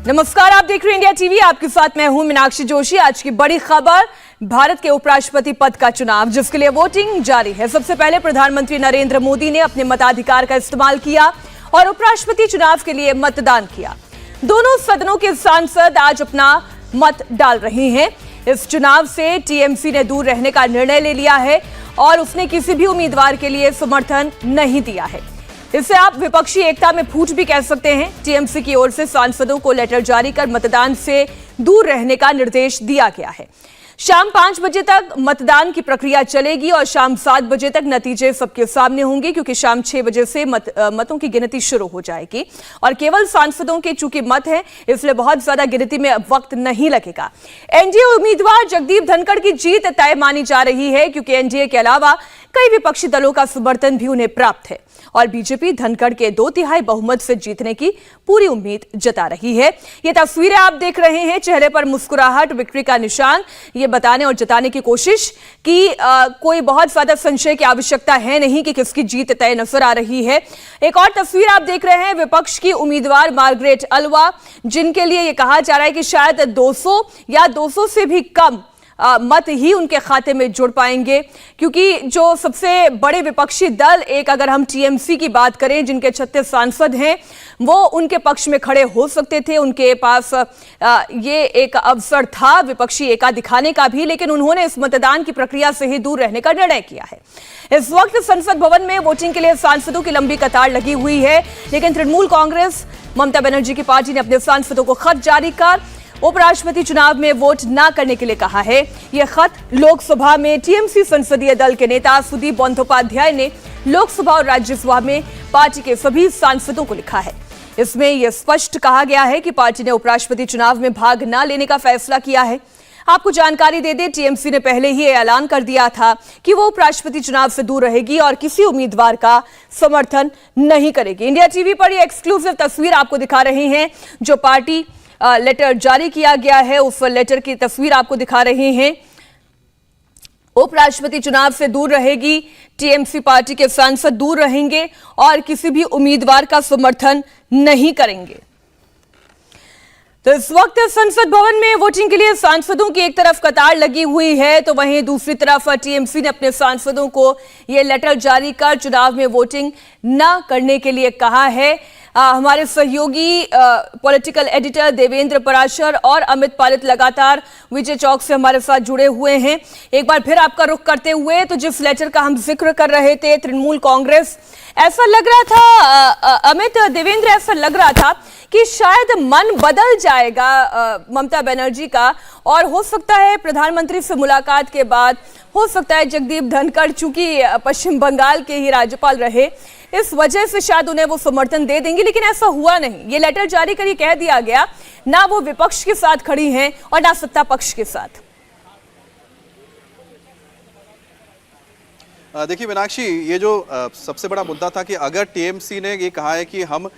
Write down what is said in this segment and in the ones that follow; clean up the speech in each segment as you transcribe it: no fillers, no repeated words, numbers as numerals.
नमस्कार, आप देख रहे हैं इंडिया टीवी। आपके साथ मैं हूं मीनाक्षी जोशी। आज की बड़ी खबर, भारत के उपराष्ट्रपति पद का चुनाव, जिसके लिए वोटिंग जारी है। सबसे पहले प्रधानमंत्री नरेंद्र मोदी ने अपने मताधिकार का इस्तेमाल किया और उपराष्ट्रपति चुनाव के लिए मतदान किया। दोनों सदनों के सांसद आज अपना मत डाल रहे हैं। इस चुनाव से टीएमसी ने दूर रहने का निर्णय ले लिया है और उसने किसी भी उम्मीदवार के लिए समर्थन नहीं दिया है। इससे आप विपक्षी एकता में फूट भी कह सकते हैं। टीएमसी की ओर से सांसदों को लेटर जारी कर मतदान से दूर रहने का निर्देश दिया गया है। शाम 5 बजे तक मतदान की प्रक्रिया चलेगी और शाम 7 बजे तक नतीजे सबके सामने होंगे, क्योंकि शाम 6 बजे से मतों की गिनती शुरू हो जाएगी और केवल सांसदों के चूंकि मत है, इसलिए बहुत ज्यादा गिनती में वक्त नहीं लगेगा। एनडीए उम्मीदवार जगदीप धनखड़ की जीत तय मानी जा रही है, क्योंकि एनडीए के अलावा कई विपक्षी दलों का समर्थन भी उन्हें प्राप्त है और बीजेपी धनखड़ के 2/3 बहुमत से जीतने की पूरी उम्मीद जता रही है। ये तस्वीरें आप देख रहे हैं, चेहरे पर मुस्कुराहट, विक्ट्री का निशान, ये बताने और जताने की कोशिश कि कोई बहुत ज्यादा संशय की आवश्यकता है नहीं कि किसकी जीत तय नजर आ रही है। एक और तस्वीर आप देख रहे हैं, विपक्ष की उम्मीदवार मार्गरेट अल्वा, जिनके लिए ये कहा जा रहा है कि शायद 200 या 200 से भी कम मत ही उनके खाते में जुड़ पाएंगे, क्योंकि जो सबसे बड़े विपक्षी दल, एक अगर हम टीएमसी की बात करें, जिनके 36 सांसद हैं, वो उनके पक्ष में खड़े हो सकते थे। उनके पास ये एक अवसर था विपक्षी एका दिखाने का भी, लेकिन उन्होंने इस मतदान की प्रक्रिया से ही दूर रहने का निर्णय किया है। इस वक्त संसद भवन में वोटिंग के लिए सांसदों की लंबी कतार लगी हुई है, लेकिन तृणमूल कांग्रेस ममता बनर्जी की पार्टी ने अपने सांसदों को खत जारी कर उपराष्ट्रपति चुनाव में वोट न करने के लिए कहा है। यह खत लोकसभा में टीएमसी संसदीय दल के नेता सुदीप बंदोपाध्याय ने लोकसभा और राज्यसभा में पार्टी के सभी सांसदों को लिखा है। इसमें यह स्पष्ट कहा गया है कि पार्टी ने उपराष्ट्रपति चुनाव में भाग न लेने का फैसला किया है। आपको जानकारी दे दें, टीएमसी ने पहले ही ऐलान कर दिया था कि वो उपराष्ट्रपति चुनाव से दूर रहेगी और किसी उम्मीदवार का समर्थन नहीं करेगी। इंडिया टीवी पर यह एक्सक्लूसिव तस्वीर आपको दिखा रहे हैं, जो पार्टी लेटर जारी किया गया है, उस लेटर की तस्वीर आपको दिखा रहे हैं। उपराष्ट्रपति चुनाव से दूर रहेगी, टीएमसी पार्टी के सांसद दूर रहेंगे और किसी भी उम्मीदवार का समर्थन नहीं करेंगे। तो इस वक्त संसद भवन में वोटिंग के लिए सांसदों की एक तरफ कतार लगी हुई है, तो वहीं दूसरी तरफ टीएमसी ने अपने सांसदों को यह लेटर जारी कर चुनाव में वोटिंग न करने के लिए कहा है। हमारे सहयोगी पॉलिटिकल एडिटर देवेंद्र पराशर और अमित पालित लगातार विजय चौक से हमारे साथ जुड़े हुए हैं। एक बार फिर आपका रुख करते हुए, तो जिस लेटर का हम जिक्र कर रहे थे, तृणमूल कांग्रेस, ऐसा लग रहा था अमित, देवेंद्र, ऐसा लग रहा था कि शायद मन बदल जाएगा ममता बनर्जी का, और हो सकता है प्रधानमंत्री से मुलाकात के बाद हो सकता है जगदीप धनखड़, चूंकि पश्चिम बंगाल के ही राज्यपाल रहे, इस वजह से शायद उन्हें वो समर्थन दे देंगे, लेकिन ऐसा हुआ नहीं। ये लेटर जारी कर कह दिया गया, ना वो विपक्ष के साथ खड़ी हैं और ना सत्ता पक्ष के साथ। देखिए मीनाक्षी, ये जो सबसे बड़ा मुद्दा था कि अगर टीएमसी ने ये कहा है कि हम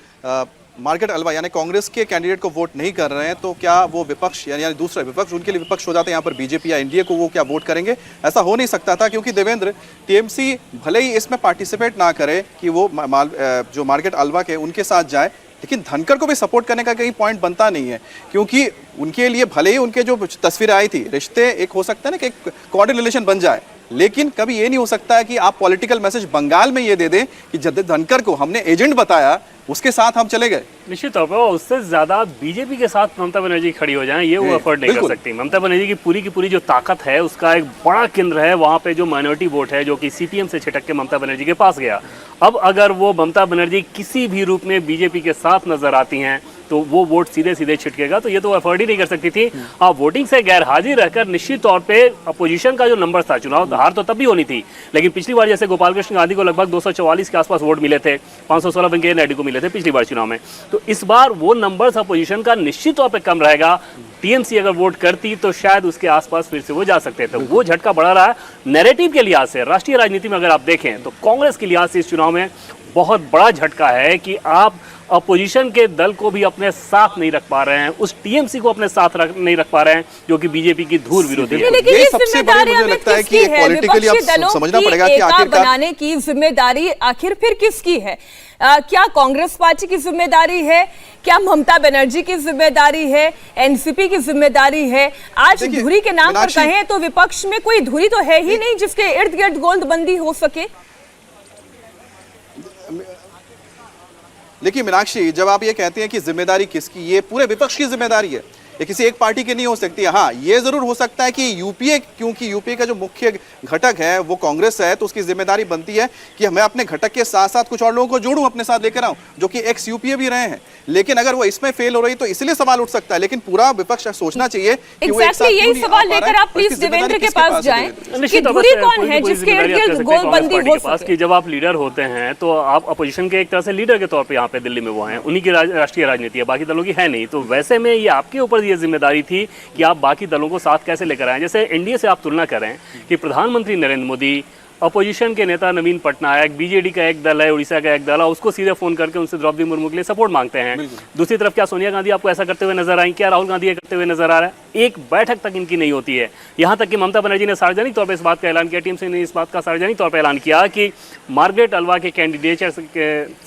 मार्गरेट अल्वा यानी कांग्रेस के कैंडिडेट को वोट नहीं कर रहे हैं, तो क्या वो विपक्ष यानी दूसरा विपक्ष, उनके लिए विपक्ष हो जाते हैं यहाँ पर बीजेपी या एनडीए को, वो क्या वोट करेंगे? ऐसा हो नहीं सकता था, क्योंकि देवेंद्र, टीएमसी भले ही इसमें पार्टिसिपेट ना करे कि वो जो मार्गरेट अल्वा के उनके साथ जाए, लेकिन धनखड़ को भी सपोर्ट करने का कहीं पॉइंट बनता नहीं है, क्योंकि उनके लिए भले ही उनके जो तस्वीरें आई थी, रिश्ते एक हो सकता है ना कि एक कोऑर्डिनेट रिलेशन बन जाए, लेकिन कभी ये नहीं हो सकता है कि आप पॉलिटिकल मैसेज बंगाल में ये दे दें कि जगदीप धनखड़ को हमने एजेंट बताया, उसके साथ हम चले गए। निश्चित तौर पर उससे ज्यादा बीजेपी के साथ ममता बनर्जी खड़ी हो जाएं, ये वो अफोर्ड नहीं कर सकती। ममता बनर्जी की पूरी जो ताकत है, उसका एक बड़ा केंद्र है वहाँ पे जो माइनॉरिटी वोट है, जो कि सीपीएम से छिटक के ममता बनर्जी के पास गया। अब अगर वो ममता बनर्जी किसी भी रूप में बीजेपी के साथ नजर आती हैं, तो वो वोट सीधे सीधे छिटकेगा, तो ये तो अफोर्ड ही नहीं कर सकती थी। वोटिंग से गैर हाजिर रहकर निश्चित तौर पे अपोजिशन का जो नंबर था, चुनाव हार तो तब भी होनी थी, लेकिन पिछली बार जैसे गोपाल कृष्ण गांधी को लगभग 244 के आसपास वोट मिले थे, 516 वेंकैया नायडू को मिले थे पिछली बार चुनाव में, तो इस बार वो नंबर्स अपोजिशन का निश्चित तौर पे कम रहेगा। टीएमसी अगर वोट करती तो शायद उसके आसपास फिर से वो जा सकते थे। वो झटका बढ़ा रहा है नैरेटिव के लिहाज से। राष्ट्रीय राजनीति में अगर आप देखें तो कांग्रेस के लिहाज से इस चुनाव में बहुत बड़ा झटका है कि आप अपोजिशन के दल को भी अपने साथ नहीं रख पा रहे हैं, उस टीएमसी को अपने साथ नहीं रख पा रहे हैं जो कि बीजेपी की धूर विरोधी है। लेकिन ये सबसे बड़ी मुझे लगता है कि पॉलिटिकली आप समझना पड़ेगा कि आखिरकार बनाने की जिम्मेदारी आखिर फिर किसकी है? क्या कांग्रेस पार्टी की जिम्मेदारी है? क्या ममता बनर्जी की जिम्मेदारी है? एनसीपी की जिम्मेदारी है? आज धुरी के नाम पर कहें तो विपक्ष में कोई धुरी तो है ही नहीं जिसके इर्द गिर्द गोंदबंदी हो सके। देखिए मीनाक्षी, जब आप ये कहते हैं कि जिम्मेदारी किसकी, ये पूरे विपक्ष की जिम्मेदारी है, ये किसी एक पार्टी की नहीं हो सकती है। हाँ, ये जरूर हो सकता है कि यूपीए, क्योंकि यूपीए का जो मुख्य घटक है वो कांग्रेस है, तो उसकी जिम्मेदारी बनती है कि मैं अपने घटक के साथ साथ कुछ और लोगों को जोड़ूं, अपने साथ लेकर आऊं, जो कि एक्स यूपीए भी रहे हैं। लेकिन अगर वो इसमें फेल हो रही तो इसलिए सवाल उठ सकता है। लेकिन पूरा विपक्ष सोचना चाहिए कि वो एक साथ क्यों यही नहीं आ सवाल पा रहा लेकर है, आप प्लीज इसकी देवेंद्र जिम्मेदारी के किसके पास जाएं कि धुरी कौन है जिसके इर्द गिर्द गोलबंदी हो सके। कि जब आप लीडर होते हैं तो आप अपोजिशन के एक तरह से लीडर के तौर पे यहाँ पे दिल्ली में वो हैं, उन्हीं की राष्ट्रीय राजनीति है, बाकी दलों की है नहीं। तो वैसे में ये आपके ऊपर ये जिम्मेदारी थी कि आप बाकी दलों को साथ कैसे लेकर आए। जैसे एनडीए से आप तुलना करें कि प्रधानमंत्री नरेंद्र मोदी, अपोजिशन के नेता नवीन पटनायक, बीजेडी का एक दल है, उड़ीसा का एक दल है, उसको सीधे फोन करके उनसे द्रौपदी मुर्मू के लिए सपोर्ट मांगते हैं। दूसरी तरफ क्या सोनिया गांधी आपको ऐसा करते हुए नजर आई? क्या राहुल गांधी करते हुए नजर आ रहा है? एक बैठक तक इनकी नहीं होती है। यहाँ तक कि ममता बनर्जी ने सार्वजनिक तौर पर इस बात का ऐलान किया, टीएमसी ने इस बात का सार्वजनिक तौर पर ऐलान किया कि मार्गरेट अल्वा के कैंडिडेट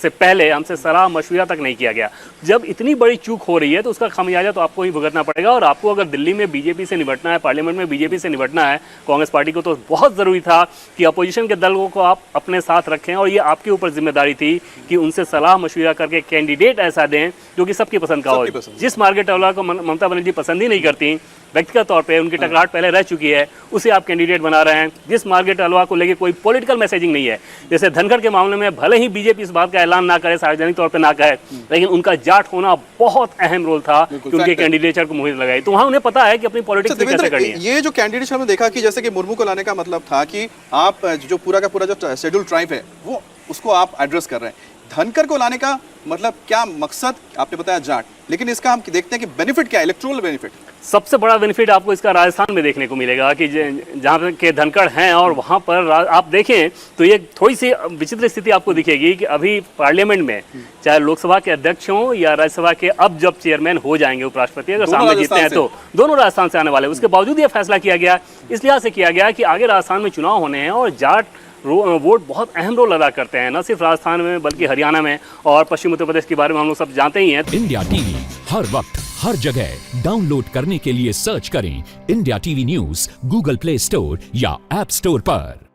से पहले हमसे सलाह मशविरा तक नहीं किया गया। जब इतनी बड़ी चूक हो रही है तो उसका खामियाजा तो आपको ही भुगतना पड़ेगा। और आपको अगर दिल्ली में बीजेपी से निपटना है, पार्लियामेंट में बीजेपी से निपटना है, कांग्रेस पार्टी को, तो बहुत जरूरी था कि अपोजिशन के दलों को आप अपने साथ रखें। और ये आपके ऊपर जिम्मेदारी थी कि उनसे सलाह मशविरा करके कैंडिडेट ऐसा दें जो कि सबकी पसंद का हो। जिस मार्गरेट अल्वा को ममता बनर्जी पसंद ही नहीं करती, व्यक्तिगत तौर पे उनकी टकराहट पहले रह चुकी है, उसे आप कैंडिडेट बना रहे हैं। जिस मार्गरेट अल्वा को लेके कोई पॉलिटिकल मैसेजिंग नहीं है, जैसे धनखड़ के मामले में भले ही बीजेपी इस बात का ऐलान ना करे, सार्वजनिक तौर पे ना कहे, लेकिन उनका जाट होना बहुत अहम रोल था कि उनके कैंडिडेचर को मुहर लगाई। तो वहाँ उन्हें पता है कि अपनी पॉलिटिक्स कैसे करनी है। ये जो कैंडिडेट हमने देखा कि जैसे कि मुर्मू को लाने का मतलब था कि आप जो पूरा का पूरा जो शेड्यूल ट्राइब है वो उसको आप एड्रेस कर रहे हैं। धनखड़ को लाने का मतलब क्या मकसद? आपने बताया जाट, लेकिन इसका हम देखते हैं कि बेनिफिट क्या है, इलेक्टोरल बेनिफिट। सबसे बड़ा बेनिफिट आपको इसका राजस्थान में देखने को मिलेगा कि जहाँ के धनखड़ हैं और वहाँ पर आप देखें तो ये थोड़ी सी विचित्र स्थिति आपको दिखेगी कि अभी पार्लियामेंट में चाहे लोकसभा के अध्यक्ष हों या राज्यसभा के अब जब चेयरमैन हो जाएंगे उपराष्ट्रपति, अगर सामने जीतते हैं तो दोनों राजस्थान से आने वाले। उसके बावजूद ये फैसला किया गया, इस लिहाज से किया गया कि आगे राजस्थान में चुनाव होने हैं और जाट वोट बहुत अहम रोल अदा करते हैं, न सिर्फ राजस्थान में बल्कि हरियाणा में और पश्चिम उत्तर प्रदेश के बारे में हम लोग सब जानते ही हैं। इंडिया टीवी हर वक्त हर जगह डाउनलोड करने के लिए सर्च करें India TV news Google play store या ऐप स्टोर पर।